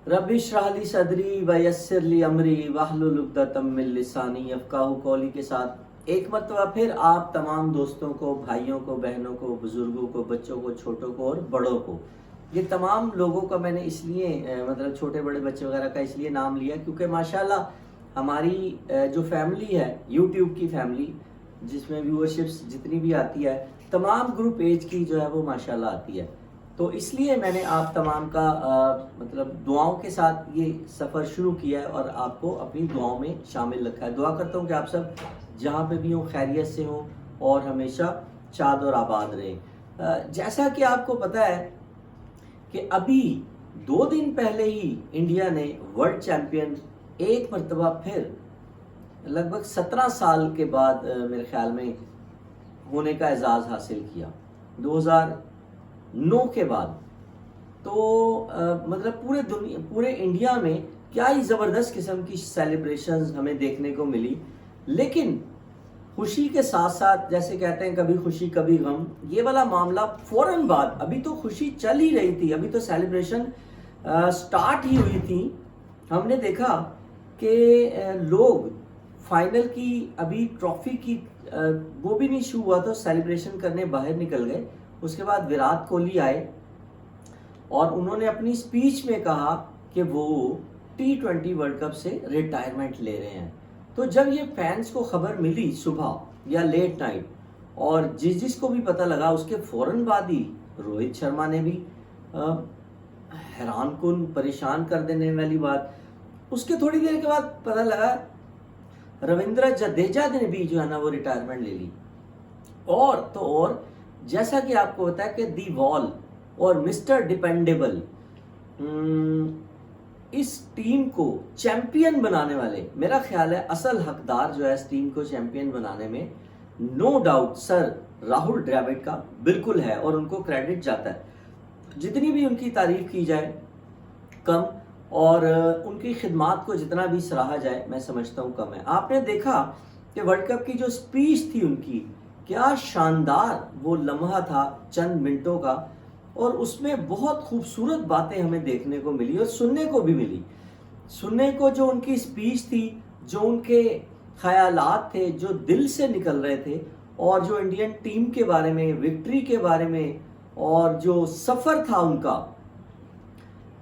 Rabbi इश्रह ली सदरी व यस्सिर ली अमरी वहलुल उक़दतम मिन लिसानी यफ़क़हू क़ौली के साथ एक मरतबा फिर आप तमाम दोस्तों को, भाइयों को, बहनों को, बुज़ुर्गों को, बच्चों को, छोटों को और बड़ों को, ये तमाम लोगों का मैंने इसलिए मतलब छोटे बड़े बच्चे वगैरह का इसलिए नाम लिया क्योंकि माशाल्लाह हमारी जो फैमिली है, यूट्यूब की फैमिली, जिसमें व्यूअरशिप्स जितनी भी आती है, तमाम ग्रुप एज की जो है वो माशाल्लाह आती है। तो इसलिए मैंने आप तमाम का मतलब दुआओं के साथ ये सफ़र शुरू किया है और आपको अपनी दुआओं में शामिल रखा है। दुआ करता हूँ कि आप सब जहाँ पे भी हों खैरियत से हों और हमेशा शाद और आबाद रहें। जैसा कि आपको पता है कि अभी 2 दिन पहले ही इंडिया ने वर्ल्ड चैम्पियन एक मरतबा फिर लगभग 17 साल के बाद मेरे ख्याल में होने का एजाज़ हासिल किया, 2009 के बाद। तो मतलब पूरे इंडिया में क्या ही ज़बरदस्त किस्म की सेलिब्रेशंस हमें देखने को मिली। लेकिन खुशी के साथ साथ, जैसे कहते हैं कभी खुशी कभी गम, ये वाला मामला फ़ौरन बाद, अभी तो खुशी चल ही रही थी, अभी तो सेलिब्रेशन स्टार्ट ही हुई थी, हमने देखा कि लोग फाइनल की अभी ट्रॉफी की वो भी नहीं शुरू हुआ तो सेलिब्रेशन करने बाहर निकल गए। उसके बाद विराट कोहली आए और उन्होंने अपनी स्पीच में कहा कि वो T20 वर्ल्ड कप से रिटायरमेंट ले रहे हैं। तो जब ये फैंस को खबर मिली सुबह या लेट नाइट, और जिसको भी पता लगा, उसके फ़ौरन बाद ही रोहित शर्मा ने भी हैरान कुन परेशान कर देने वाली बात, उसके थोड़ी देर के बाद पता लगा रविंद्र जडेजा ने भी जो है ना वो रिटायरमेंट ले ली। और तो और जैसा कि आपको पता है कि दी वॉल और मिस्टर डिपेंडेबल इस टीम को चैंपियन बनाने वाले, मेरा ख्याल है असल हकदार जो है इस टीम को चैंपियन बनाने में no doubt sir Rahul Dravid का बिल्कुल है और उनको क्रेडिट जाता है। जितनी भी उनकी तारीफ की जाए कम, और उनकी खिदमात को जितना भी सराहा जाए मैं समझता हूँ कम है। आपने देखा कि वर्ल्ड कप की जो स्पीच थी उनकी, क्या शानदार वो लम्हा था चंद मिनटों का, और उसमें बहुत खूबसूरत बातें हमें देखने को मिली और सुनने को भी मिली। सुनने को जो उनकी स्पीच थी, जो उनके ख्यालात थे जो दिल से निकल रहे थे, और जो इंडियन टीम के बारे में, विक्ट्री के बारे में, और जो सफ़र था उनका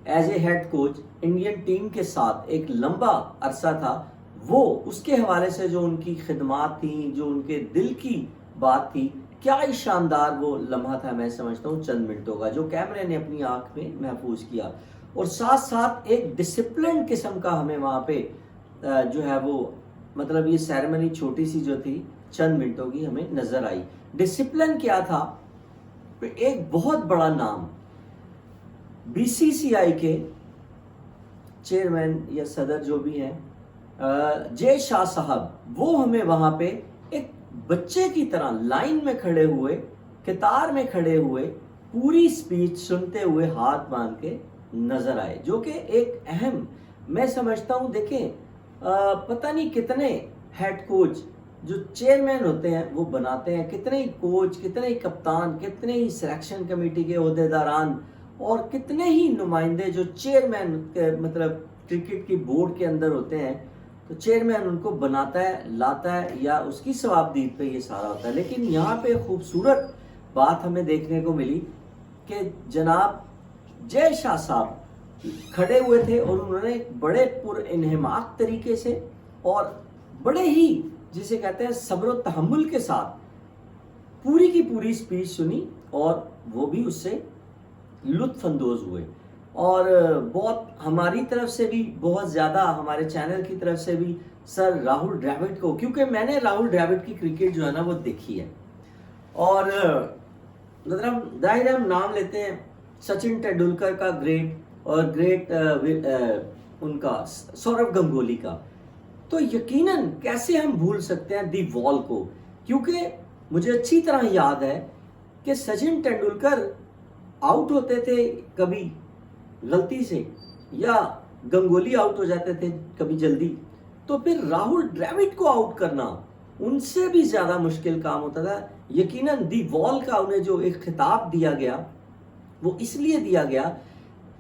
as a head coach Indian team के साथ एक लंबा अरसा था, वो उसके हवाले से जो उनकी खिदमात थी, जो उनके दिल की बात थी, क्या ही शानदार वो लम्हा था। मैं समझता हूँ चंद मिनटों का जो कैमरे ने अपनी आंख में महफूज किया, और साथ साथ एक डिसिप्लिन किस्म का हमें वहाँ पे जो है वो मतलब ये सेरेमनी छोटी सी जो थी चंद मिनटों की हमें नज़र आई। डिसिप्लिन क्या था, एक बहुत बड़ा नाम BCCI के चेयरमैन या सदर जो भी हैं जय शाह साहब, वो हमें वहाँ पे एक बच्चे की तरह लाइन में खड़े हुए, कतार में खड़े हुए, पूरी स्पीच सुनते हुए हाथ बांध के नजर आए, जो कि एक अहम, मैं समझता हूँ देखें पता नहीं कितने हेड कोच जो चेयरमैन होते हैं वो बनाते हैं, कितने ही कोच, कितने ही कप्तान, कितने ही सिलेक्शन कमेटी के ओहदेदारान, और कितने ही नुमाइंदे जो चेयरमैन के मतलब क्रिकेट की बोर्ड के अंदर होते हैं, तो चेयरमैन उनको बनाता है, लाता है, या उसकी सवाबदीद पे ये सारा होता है। लेकिन यहाँ पे खूबसूरत बात हमें देखने को मिली कि जनाब जय शाह साहब खड़े हुए थे और उन्होंने बड़े पुरइन्हमाक तरीके से और बड़े ही जिसे कहते हैं सब्र व तहम्मुल के साथ पूरी की पूरी स्पीच सुनी, और वो भी उससे लुत्फ अंदोज हुए। और बहुत हमारी तरफ से भी, बहुत ज़्यादा हमारे चैनल की तरफ से भी सर राहुल द्रविड़ को, क्योंकि मैंने राहुल द्रविड़ की क्रिकेट जो है ना वो देखी है, और मतलब जाहिर है हम नाम लेते हैं सचिन तेंदुलकर का ग्रेट, और ग्रेट उनका सौरव गंगोली का, तो यकीनन कैसे हम भूल सकते हैं दी वॉल को, क्योंकि मुझे अच्छी तरह याद है कि सचिन तेंदुलकर आउट होते थे कभी गलती से, या गंगोली आउट हो जाते थे कभी जल्दी, तो फिर राहुल द्रविड़ को आउट करना उनसे भी ज़्यादा मुश्किल काम होता था। यकीनन दी वॉल का उन्हें जो एक खिताब दिया गया वो इसलिए दिया गया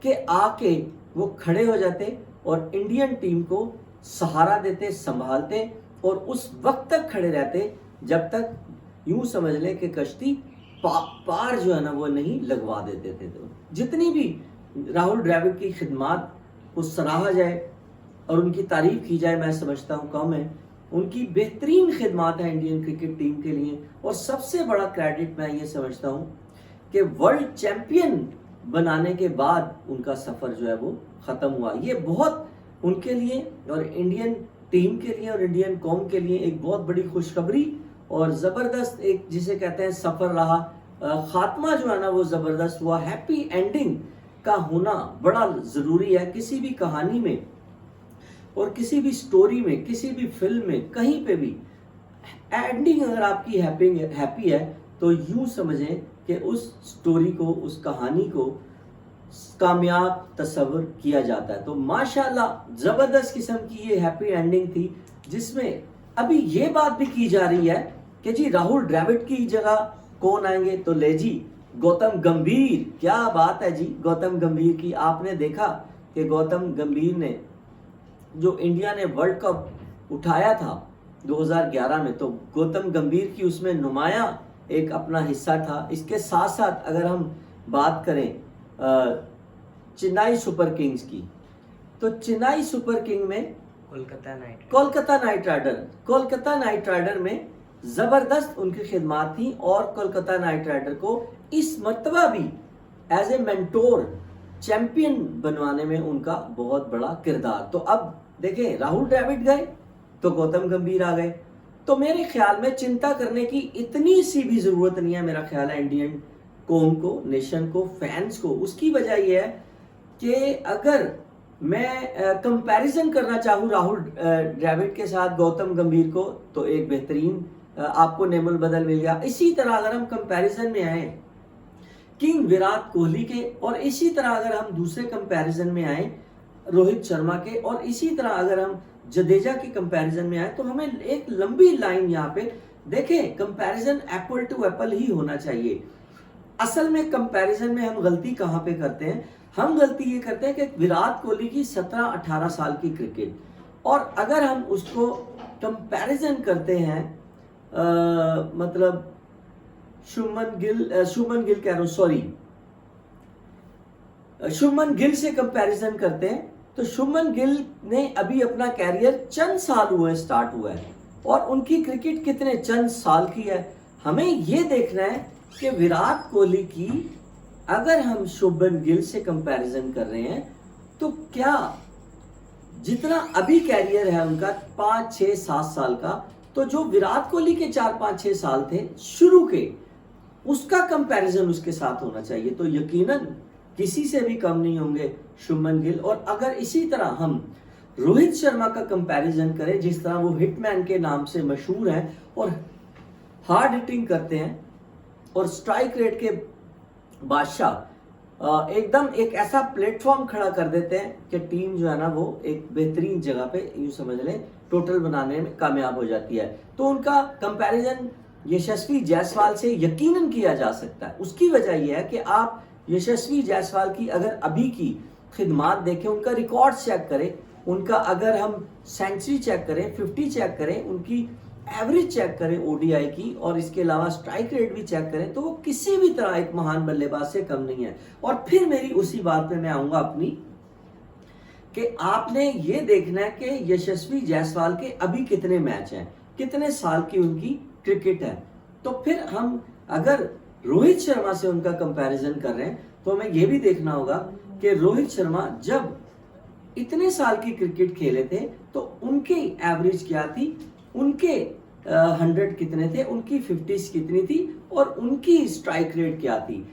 कि आके वो खड़े हो जाते और इंडियन टीम को सहारा देते, संभालते और उस वक्त तक खड़े रहते जब तक यूं समझ लें कि कश्ती पार जो है ना वो नहीं लगवा देते थे। तो जितनी भी राहुल द्रविड़ की खिदमात को सराहा जाए और उनकी तारीफ की जाए मैं समझता हूँ कम है। उनकी बेहतरीन खिदमात है इंडियन क्रिकेट टीम के लिए और सबसे बड़ा क्रेडिट मैं ये समझता हूँ कि वर्ल्ड चैंपियन बनाने के बाद उनका सफ़र जो है वो ख़त्म हुआ। ये बहुत उनके लिए और इंडियन टीम के लिए और इंडियन कौम के लिए एक बहुत बड़ी खुशखबरी और ज़बरदस्त एक जिसे कहते हैं सफ़र रहा। ख़ात्मा जो है ना वो ज़बरदस्त हुआ। हैप्पी एंडिंग का होना बड़ा ज़रूरी है किसी भी कहानी में और किसी भी स्टोरी में, किसी भी फिल्म में, कहीं पे भी एंडिंग अगर आपकी हैप्पी है तो यूं समझें कि उस स्टोरी को, उस कहानी को कामयाब तस्वर किया जाता है। तो माशाल्लाह ज़बरदस्त किस्म की ये हैप्पी एंडिंग थी जिसमें अभी ये बात भी की जा रही है कि जी राहुल द्रविड़ की जगह कौन आएंगे। तो ले जी गौतम गंभीर, क्या बात है जी गौतम गंभीर की। आपने देखा कि गौतम गंभीर ने जो इंडिया ने वर्ल्ड कप उठाया था 2011 में, तो गौतम गंभीर की उसमें नुमाया एक अपना हिस्सा था। इसके साथ साथ अगर हम बात करें चेन्नई सुपर किंग्स की, तो चेन्नई सुपर किंग में कोलकाता नाइट राइडर में ज़बरदस्त उनकी खिदमात थी और कोलकाता नाइट राइडर को इस मर्तबा भी एज ए मेंटोर चैंपियन बनवाने में उनका बहुत बड़ा किरदार। तो अब देखें राहुल द्रविड़ गए तो गौतम गंभीर आ गए, तो मेरे ख्याल में चिंता करने की इतनी सी भी ज़रूरत नहीं है। मेरा ख्याल है इंडियन कौम को, नेशन को, फैंस को। उसकी वजह यह है कि अगर मैं कंपैरिजन करना चाहूँ राहुल द्रविड़ के साथ गौतम गंभीर को, तो एक बेहतरीन आपको नेमुल बदल मिल गया। इसी तरह अगर हम कंपैरिजन में आए किंग विराट कोहली के, और इसी तरह अगर हम दूसरे कंपैरिजन में आए रोहित शर्मा के, और इसी तरह अगर हम जडेजा के कंपैरिजन में आए, तो हमें एक लंबी लाइन यहाँ पे देखें। कंपैरिजन एप्पल टू एप्पल ही होना चाहिए। असल में कंपैरिजन में हम गलती कहाँ पे करते हैं? हम गलती ये करते हैं कि विराट कोहली की 17-18 साल की क्रिकेट, और अगर हम उसको कंपैरिजन करते हैं मतलब शुभमन गिल से कंपैरिजन करते हैं, तो शुभमन गिल ने अभी अपना कैरियर चंद साल हुए स्टार्ट हुआ है और उनकी क्रिकेट कितने चंद साल की है। हमें ये देखना है कि विराट कोहली की अगर हम शुभमन गिल से कंपैरिजन कर रहे हैं तो क्या जितना अभी कैरियर है उनका 5, 6, 7 साल का, तो जो विराट कोहली के 4, 5, 6 साल थे शुरू के, उसका कंपैरिजन उसके साथ होना चाहिए। तो यकीनन किसी से भी कम नहीं होंगे शुभमन गिल। और अगर इसी तरह हम रोहित शर्मा का कंपैरिजन करें, जिस तरह वो हिटमैन के नाम से मशहूर हैं और हार्ड हिटिंग करते हैं और स्ट्राइक रेट के बादशाह, एकदम एक ऐसा प्लेटफॉर्म खड़ा कर देते हैं कि टीम जो है ना वो एक बेहतरीन जगह पे यूं समझ लें टोटल बनाने में कामयाब हो जाती है। तो उनका कंपैरिजन यशस्वी जायसवाल से यकीनन किया जा सकता है। उसकी वजह यह है कि आप यशस्वी जायसवाल की अगर अभी की खिदमात देखें, उनका रिकॉर्ड चेक करें, उनका अगर हम सेंचुरी चेक करें, 50 चेक करें, उनकी एवरेज चेक करें ओडीआई की, और इसके अलावा स्ट्राइक रेट भी चेक करें, तो वो किसी भी तरह एक महान बल्लेबाज से कम नहीं है। और फिर मेरी उसी बात पे मैं आऊंगा अपनी, कि आपने ये देखना है कि यशस्वी जायसवाल के अभी कितने मैच हैं, कितने साल की उनकी क्रिकेट है। तो फिर हम अगर रोहित शर्मा से उनका कंपैरिजन कर रहे हैं तो हमें यह भी देखना होगा कि रोहित शर्मा जब इतने साल की क्रिकेट खेले थे तो उनकी एवरेज क्या थी, उनके 100 कितने थे, उनकी 50s कितनी थी, और उनकी स्ट्राइक रेट क्या थी।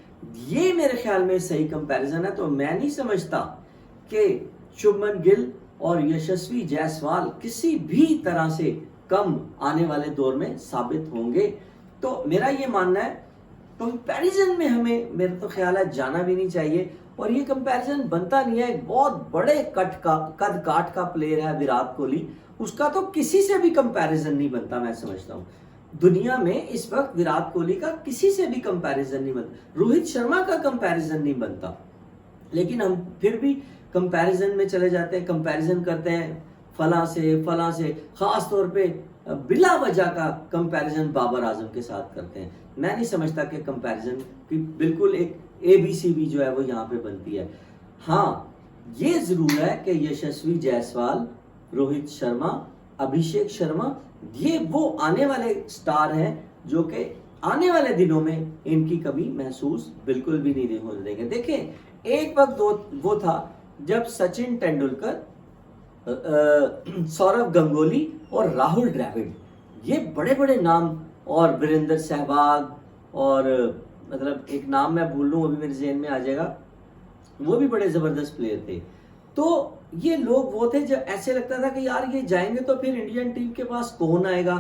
ये मेरे ख्याल में सही कंपैरिजन है। तो मैं नहीं समझता कि शुभमन गिल और यशस्वी जायसवाल किसी भी तरह से कम आने वाले दौर में साबित होंगे। तो मेरा ये मानना है कंपैरिजन में हमें, मेरा तो ख्याल है, जाना भी नहीं चाहिए। और ये कंपैरिजन बनता नहीं है। एक बहुत बड़े कद काट का प्लेयर है विराट कोहली, उसका तो किसी से भी कंपैरिजन नहीं बनता। मैं समझता हूँ दुनिया में इस वक्त विराट कोहली का किसी से भी कंपैरिजन नहीं बनता, रोहित शर्मा का कंपैरिजन नहीं बनता, लेकिन हम फिर भी कंपैरिजन में चले जाते हैं, कंपैरिजन करते हैं फलां से, खास तौर पे बिला वजह का कंपैरिजन बाबर आजम के साथ करते हैं। मैं नहीं समझता कि कंपैरिजन की बिल्कुल एक ABCD जो है वो यहाँ पे बनती है। हाँ, ये जरूर है कि यशस्वी जायसवाल, रोहित शर्मा, अभिषेक शर्मा, ये वो आने वाले स्टार हैं जो कि आने वाले दिनों में इनकी कमी महसूस बिल्कुल भी नहीं होने देंगे। देखें, एक वक्त वो था जब सचिन तेंदुलकर, सौरव गंगोली और राहुल द्रविड़, ये बड़े बड़े नाम, और वीरेंद्र सहवाग, और मतलब एक नाम मैं भूल लूँ अभी मेरे ज़हन में आ जाएगा, वो भी बड़े ज़बरदस्त प्लेयर थे। तो ये लोग वो थे जो ऐसे लगता था कि यार ये जाएंगे तो फिर इंडियन टीम के पास कौन आएगा।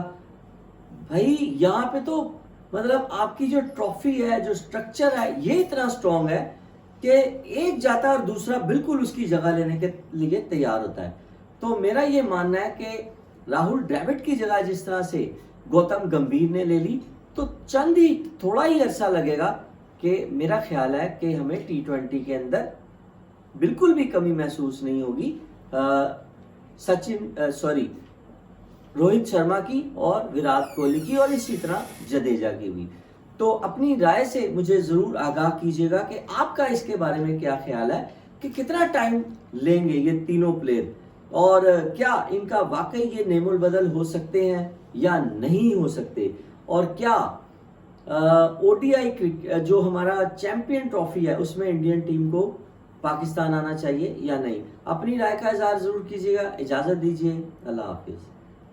भाई यहाँ पे तो मतलब आपकी जो ट्रॉफी है, जो स्ट्रक्चर है, ये इतना स्ट्रांग है कि एक जाता है और दूसरा बिल्कुल उसकी जगह लेने के लिए तैयार होता है। तो मेरा ये मानना है कि राहुल द्रविड़ की जगह जिस तरह से गौतम गंभीर ने ले ली, तो चंद ही थोड़ा ही अरसा लगेगा कि मेरा ख्याल है कि हमें T20 के अंदर बिल्कुल भी कमी महसूस नहीं होगी रोहित शर्मा की और विराट कोहली की और इसी तरह जडेजा की भी। तो अपनी राय से मुझे जरूर आगाह कीजिएगा कि आपका इसके बारे में क्या ख्याल है कि कितना टाइम लेंगे ये तीनों प्लेयर, और क्या इनका वाकई ये नेमुल बदल हो सकते हैं या नहीं हो सकते, और क्या ODI जो हमारा चैंपियन ट्रॉफी है उसमें इंडियन टीम को पाकिस्तान आना चाहिए या नहीं। अपनी राय का इजहार जरूर कीजिएगा। इजाजत दीजिए, अल्लाह हाफिज।